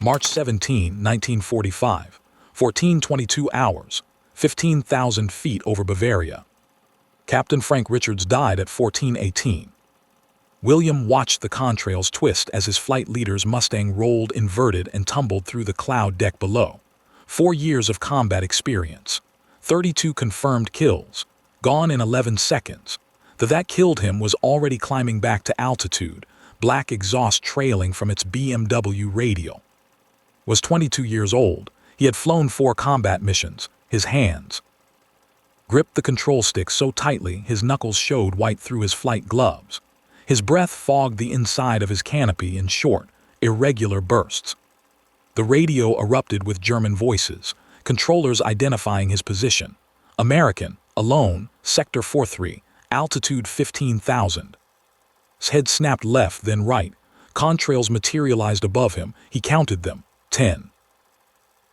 March 17, 1945, 14:22 hours, 15,000 feet over Bavaria. Captain Frank Richards died at 14:18. William watched the contrails twist as his flight leader's Mustang rolled inverted and tumbled through the cloud deck below. 4 years of combat experience, 32 confirmed kills, gone in 11 seconds. That killed him was already climbing back to altitude, black exhaust trailing from its BMW radial. Was 22 years old. He had flown 4 combat missions. His hands gripped the control stick so tightly his knuckles showed white through his flight gloves. His breath fogged the inside of his canopy in short, irregular bursts. The radio erupted with German voices, controllers identifying his position. American, alone, Sector 43, altitude 15,000. His head snapped left, then right. Contrails materialized above him. He counted them. 10.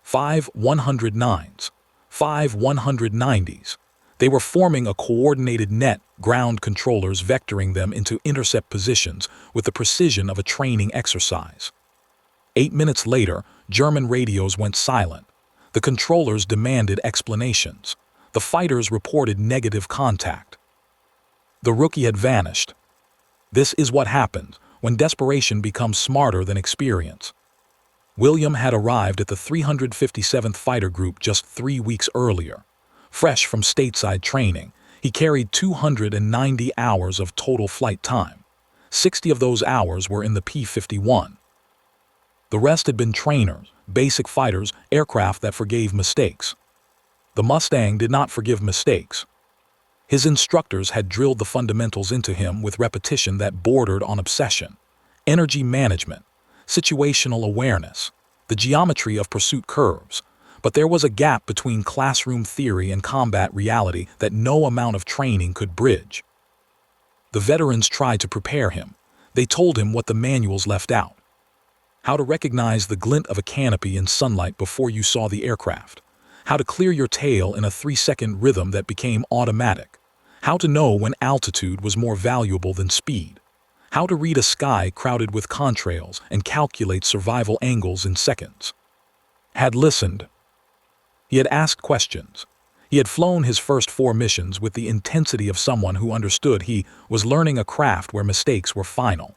5 109s. 5 190s. They were forming a coordinated net, ground controllers vectoring them into intercept positions with the precision of a training exercise. 8 minutes later, German radios went silent. The controllers demanded explanations. The fighters reported negative contact. The rookie had vanished. This is what happens when desperation becomes smarter than experience. William had arrived at the 357th Fighter Group just 3 weeks earlier. Fresh from stateside training, he carried 290 hours of total flight time. 60 of those hours were in the P-51. The rest had been trainers, basic fighters, aircraft that forgave mistakes. The Mustang did not forgive mistakes. His instructors had drilled the fundamentals into him with repetition that bordered on obsession. Energy management, situational awareness, the geometry of pursuit curves. But there was a gap between classroom theory and combat reality that no amount of training could bridge. The veterans tried to prepare him. They told him what the manuals left out. How to recognize the glint of a canopy in sunlight before you saw the aircraft. How to clear your tail in a 3-second rhythm that became automatic. How to know when altitude was more valuable than speed. How to read a sky crowded with contrails and calculate survival angles in seconds. Had listened. He had asked questions. He had flown his first 4 missions with the intensity of someone who understood he was learning a craft where mistakes were final.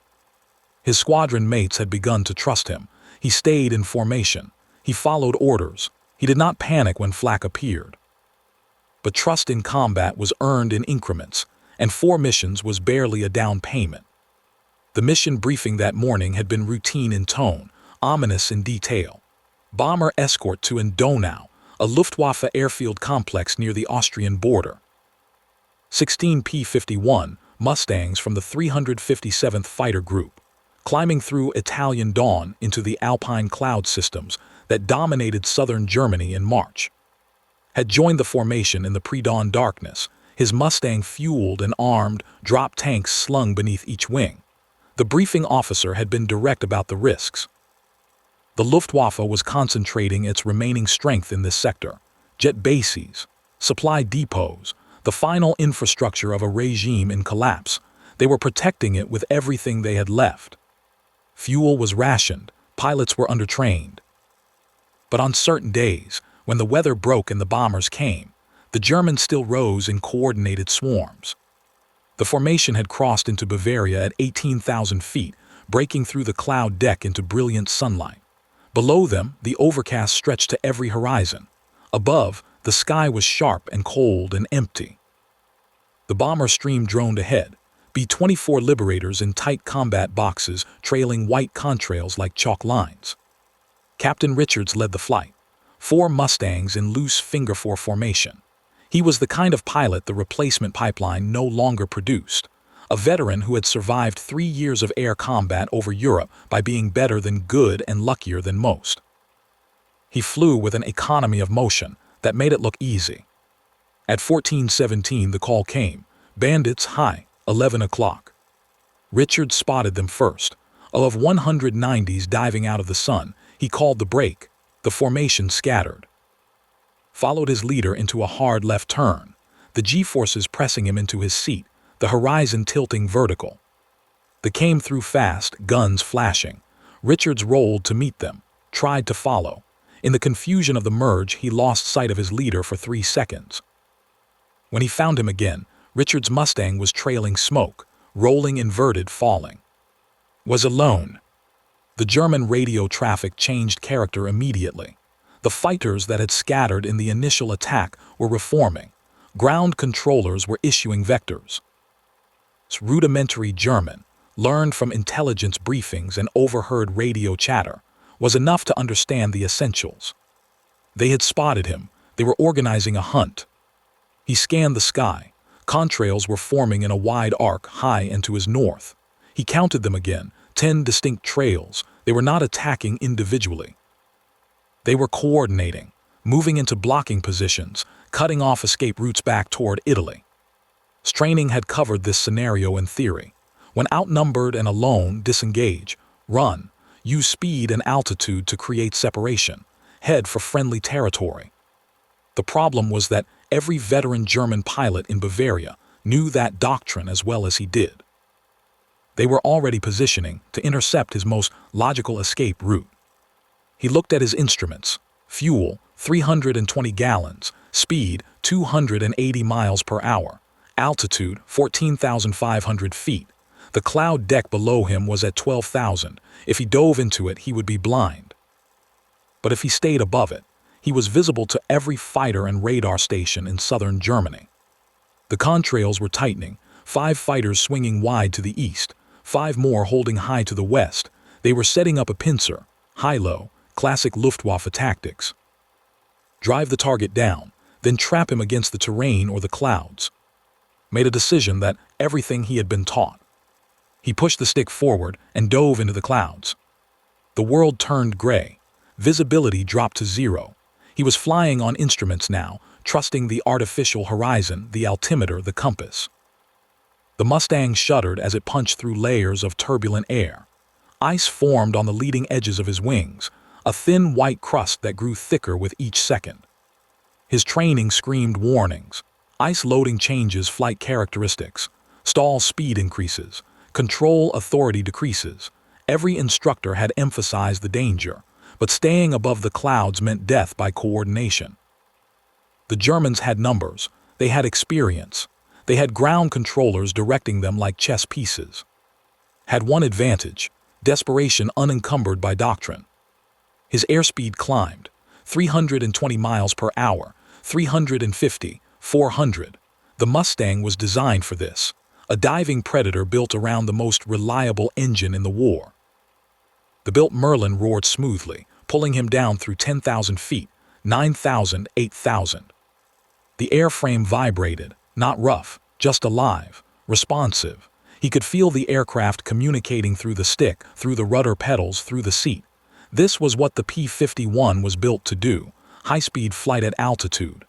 His squadron mates had begun to trust him. He stayed in formation. He followed orders. He did not panic when flak appeared. But trust in combat was earned in increments, and 4 missions was barely a down payment. The mission briefing that morning had been routine in tone, ominous in detail. Bomber escort to Donau, a Luftwaffe airfield complex near the Austrian border. 16 P-51 Mustangs from the 357th Fighter Group, climbing through Italian dawn into the Alpine cloud systems that dominated southern Germany in March. Had joined the formation in the pre-dawn darkness, his Mustang fueled and armed, drop tanks slung beneath each wing. The briefing officer had been direct about the risks. The Luftwaffe was concentrating its remaining strength in this sector. Jet bases, supply depots, the final infrastructure of a regime in collapse. They were protecting it with everything they had left. Fuel was rationed, pilots were undertrained. But on certain days, when the weather broke and the bombers came, the Germans still rose in coordinated swarms. The formation had crossed into Bavaria at 18,000 feet, breaking through the cloud deck into brilliant sunlight. Below them, the overcast stretched to every horizon. Above, the sky was sharp and cold and empty. The bomber stream droned ahead, B-24 Liberators in tight combat boxes trailing white contrails like chalk lines. Captain Richards led the flight, 4 Mustangs in loose finger-4 formation. He was the kind of pilot the replacement pipeline no longer produced. A veteran who had survived 3 years of air combat over Europe by being better than good and luckier than most. He flew with an economy of motion that made it look easy. At 14:17 the call came, bandits high, 11 o'clock. Richard spotted them first. Of 190s diving out of the sun, he called the break. The formation scattered. Followed his leader into a hard left turn, the G-forces pressing him into his seat, the horizon tilting vertical. They came through fast, guns flashing. Richards rolled to meet them. tried to follow. In the confusion of the merge, he lost sight of his leader for 3 seconds. When he found him again, Richard's Mustang was trailing smoke, rolling inverted, falling. Was alone. The German radio traffic changed character immediately. The fighters that had scattered in the initial attack were reforming. Ground controllers were issuing vectors. Rudimentary German, learned from intelligence briefings and overheard radio chatter, was enough to understand the essentials. They had spotted him. They were organizing a hunt. He scanned the sky. Contrails were forming in a wide arc high and to his north. He counted them again, 10 distinct trails. They were not attacking individually. They were coordinating, moving into blocking positions, cutting off escape routes back toward Italy. Straining had covered this scenario in theory. When outnumbered and alone, disengage, run, use speed and altitude to create separation, head for friendly territory. The problem was that every veteran German pilot in Bavaria knew that doctrine as well as he did. They were already positioning to intercept his most logical escape route. He looked at his instruments. Fuel, 320 gallons. Speed, 280 miles per hour. Altitude, 14,500 feet. The cloud deck below him was at 12,000. If he dove into it, he would be blind. But if he stayed above it, he was visible to every fighter and radar station in southern Germany. The contrails were tightening, 5 fighters swinging wide to the east, 5 more holding high to the west. They were setting up a pincer, high-low, classic Luftwaffe tactics. Drive the target down, then trap him against the terrain or the clouds. Made a decision that everything he had been taught. He pushed the stick forward and dove into the clouds. The world turned gray. Visibility dropped to 0. He was flying on instruments now, trusting the artificial horizon, the altimeter, the compass. The Mustang shuddered as it punched through layers of turbulent air. Ice formed on the leading edges of his wings, a thin white crust that grew thicker with each second. His training screamed warnings. Ice loading changes flight characteristics. Stall speed increases. Control authority decreases. Every instructor had emphasized the danger, but staying above the clouds meant death by coordination. The Germans had numbers. They had experience. They had ground controllers directing them like chess pieces. Had one advantage: desperation unencumbered by doctrine. His airspeed climbed, 320 miles per hour, 350, 400. The Mustang was designed for this, a diving predator built around the most reliable engine in the war. The built Merlin roared smoothly, pulling him down through 10,000 feet, 9,000, 8,000. The airframe vibrated, not rough, just alive, responsive. He could feel the aircraft communicating through the stick, through the rudder pedals, through the seat. This was what the P-51 was built to do, high-speed flight at altitude.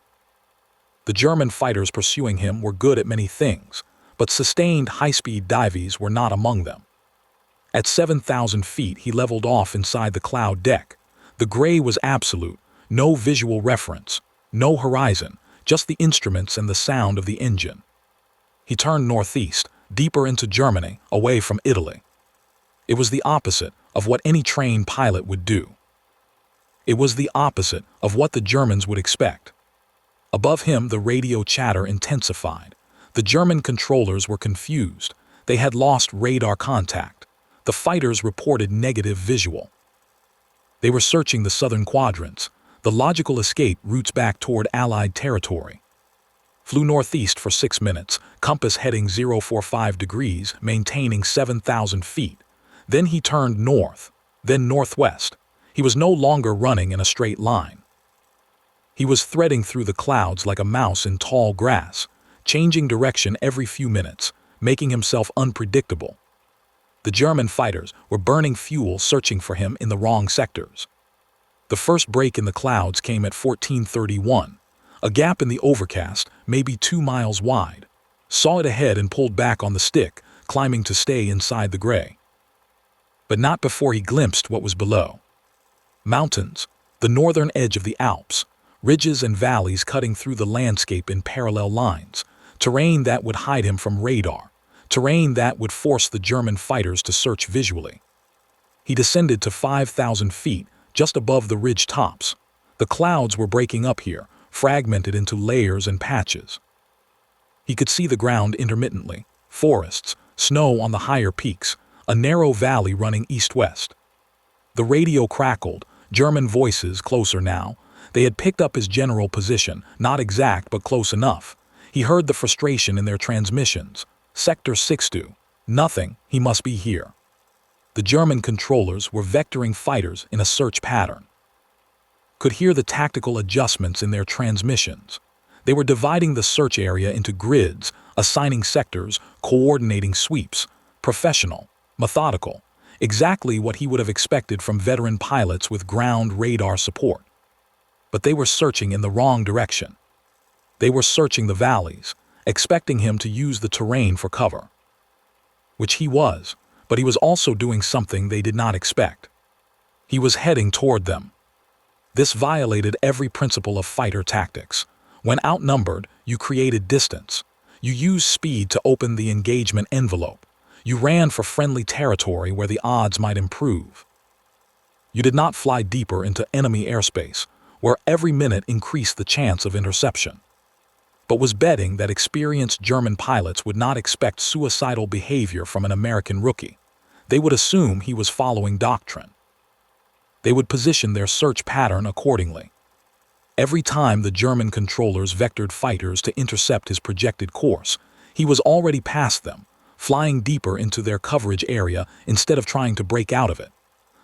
The German fighters pursuing him were good at many things, but sustained high-speed dives were not among them. At 7,000 feet, he leveled off inside the cloud deck. The gray was absolute, no visual reference, no horizon, just the instruments and the sound of the engine. He turned northeast, deeper into Germany, away from Italy. It was the opposite of what any trained pilot would do. It was the opposite of what the Germans would expect. Above him, the radio chatter intensified. The German controllers were confused. They had lost radar contact. The fighters reported negative visual. They were searching the southern quadrants, the logical escape routes back toward Allied territory. Flew northeast for 6 minutes, compass heading 045 degrees, maintaining 7,000 feet. Then he turned north, then northwest. He was no longer running in a straight line. He was threading through the clouds like a mouse in tall grass, changing direction every few minutes, making himself unpredictable. The German fighters were burning fuel searching for him in the wrong sectors. The first break in the clouds came at 1431, a gap in the overcast, maybe 2 miles wide. Saw it ahead and pulled back on the stick, climbing to stay inside the gray. But not before he glimpsed what was below. Mountains, the northern edge of the Alps, ridges and valleys cutting through the landscape in parallel lines, terrain that would hide him from radar, terrain that would force the German fighters to search visually. He descended to 5,000 feet, just above the ridge tops. The clouds were breaking up here, fragmented into layers and patches. He could see the ground intermittently, forests, snow on the higher peaks, a narrow valley running east-west. The radio crackled, German voices closer now. They had picked up his general position, not exact but close enough. He heard the frustration in their transmissions. Sector 62. Nothing, he must be here. The German controllers were vectoring fighters in a search pattern. Could hear the tactical adjustments in their transmissions. They were dividing the search area into grids, assigning sectors, coordinating sweeps. Professional, methodical, exactly what he would have expected from veteran pilots with ground radar support. But they were searching in the wrong direction. They were searching the valleys, expecting him to use the terrain for cover. Which he was, but he was also doing something they did not expect. He was heading toward them. This violated every principle of fighter tactics. When outnumbered, you created distance. You used speed to open the engagement envelope. You ran for friendly territory where the odds might improve. You did not fly deeper into enemy airspace, where every minute increased the chance of interception, but was betting that experienced German pilots would not expect suicidal behavior from an American rookie. They would assume he was following doctrine. They would position their search pattern accordingly. Every time the German controllers vectored fighters to intercept his projected course, he was already past them, flying deeper into their coverage area instead of trying to break out of it.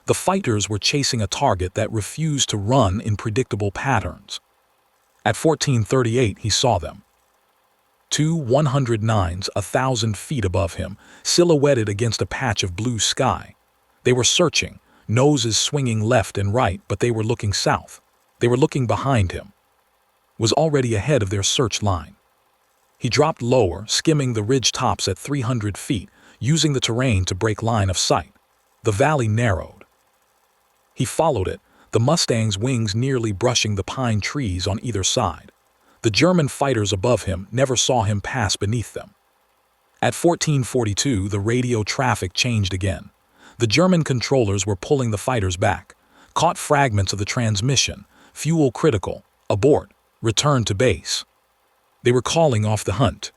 The fighters were chasing a target that refused to run in predictable patterns. At 1438, he saw them. Two 109s 1,000 feet above him, silhouetted against a patch of blue sky. They were searching, noses swinging left and right, but they were looking south. They were looking behind him. Was already ahead of their search line. He dropped lower, skimming the ridge tops at 300 feet, using the terrain to break line of sight. The valley narrowed. He followed it, the Mustang's wings nearly brushing the pine trees on either side. The German fighters above him never saw him pass beneath them. At 1442, the radio traffic changed again. The German controllers were pulling the fighters back, caught fragments of the transmission, fuel critical, abort, return to base. They were calling off the hunt.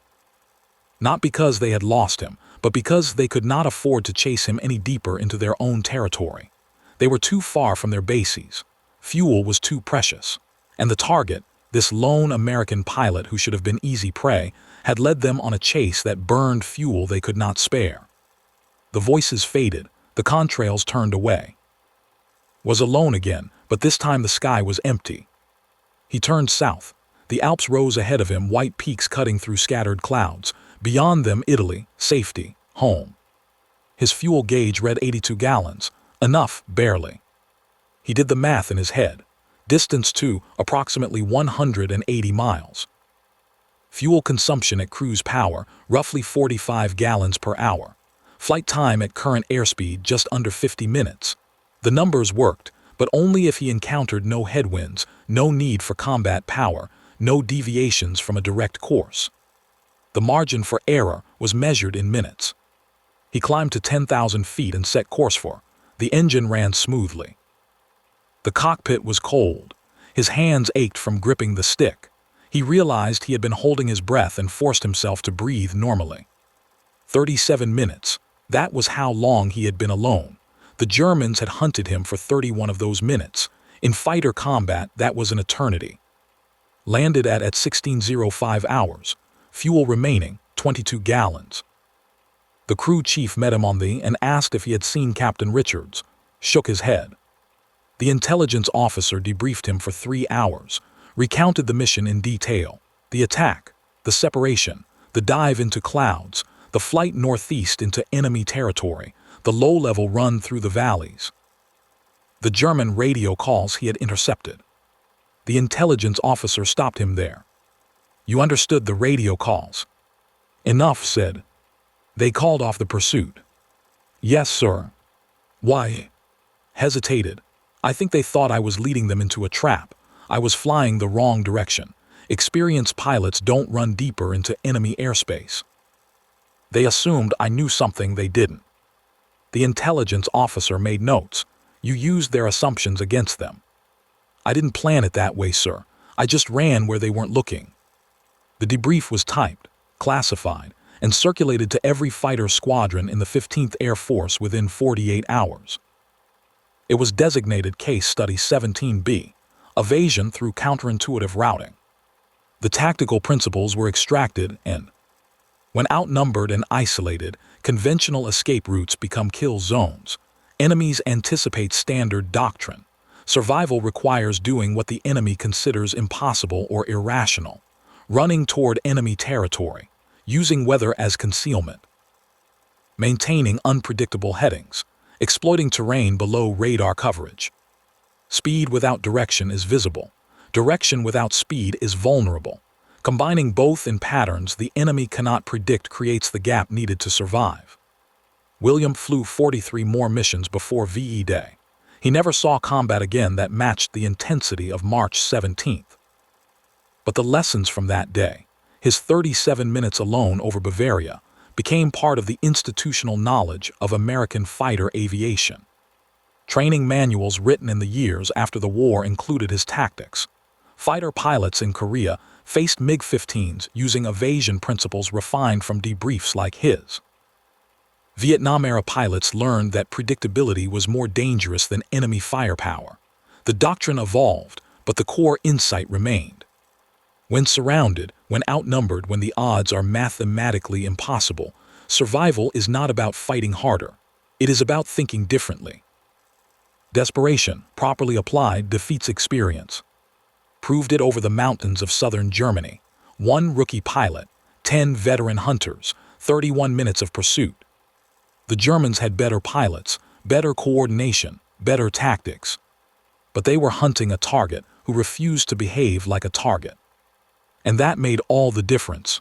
Not because they had lost him, but because they could not afford to chase him any deeper into their own territory. They were too far from their bases. Fuel was too precious. And the target, this lone American pilot who should have been easy prey, had led them on a chase that burned fuel they could not spare. The voices faded, the contrails turned away. Was alone again, but this time the sky was empty. He turned south. The Alps rose ahead of him, white peaks cutting through scattered clouds. Beyond them, Italy, safety, home. His fuel gauge read 82 gallons. Enough, barely. He did the math in his head. Distance to approximately 180 miles. Fuel consumption at cruise power, roughly 45 gallons per hour. Flight time at current airspeed, just under 50 minutes. The numbers worked, but only if he encountered no headwinds, no need for combat power, no deviations from a direct course. The margin for error was measured in minutes. He climbed to 10,000 feet and set course for. The engine ran smoothly. The cockpit was cold. His hands ached from gripping the stick. He realized he had been holding his breath and forced himself to breathe normally. 37 minutes. That was how long he had been alone. The Germans had hunted him for 31 of those minutes. In fighter combat, that was an eternity. Landed at 16:05 hours. Fuel remaining, 22 gallons. The crew chief met him on the and asked if he had seen Captain Richards. Shook his head. The intelligence officer debriefed him for 3 hours, recounted the mission in detail. The attack, the separation, the dive into clouds, the flight northeast into enemy territory, the low-level run through the valleys. The German radio calls he had intercepted. The intelligence officer stopped him there. You understood the radio calls? Enough, said. They called off the pursuit. Yes, sir. Why? Hesitated. I think they thought I was leading them into a trap. I was flying the wrong direction. Experienced pilots don't run deeper into enemy airspace. They assumed I knew something they didn't. The intelligence officer made notes. You used their assumptions against them. I didn't plan it that way, sir. I just ran where they weren't looking. The debrief was typed, classified, and circulated to every fighter squadron in the 15th Air Force within 48 hours. It was designated Case Study 17B, Evasion through Counterintuitive Routing. The tactical principles were extracted and, when outnumbered and isolated, conventional escape routes become kill zones. Enemies anticipate standard doctrine. Survival requires doing what the enemy considers impossible or irrational, running toward enemy territory, using weather as concealment, maintaining unpredictable headings, exploiting terrain below radar coverage. Speed without direction is visible. Direction without speed is vulnerable. Combining both in patterns the enemy cannot predict creates the gap needed to survive. William flew 43 more missions before VE Day. He never saw combat again that matched the intensity of March 17th. But the lessons from that day, his 37 minutes alone over Bavaria, became part of the institutional knowledge of American fighter aviation. Training manuals written in the years after the war included his tactics. Fighter pilots in Korea faced MiG-15s using evasion principles refined from debriefs like his. Vietnam-era pilots learned that predictability was more dangerous than enemy firepower. The doctrine evolved, but the core insight remained. When surrounded, when outnumbered, when the odds are mathematically impossible, survival is not about fighting harder. It is about thinking differently. Desperation, properly applied, defeats experience. Proved it over the mountains of southern Germany. 1 rookie pilot, 10 veteran hunters, 31 minutes of pursuit. The Germans had better pilots, better coordination, better tactics. But they were hunting a target who refused to behave like a target. And that made all the difference.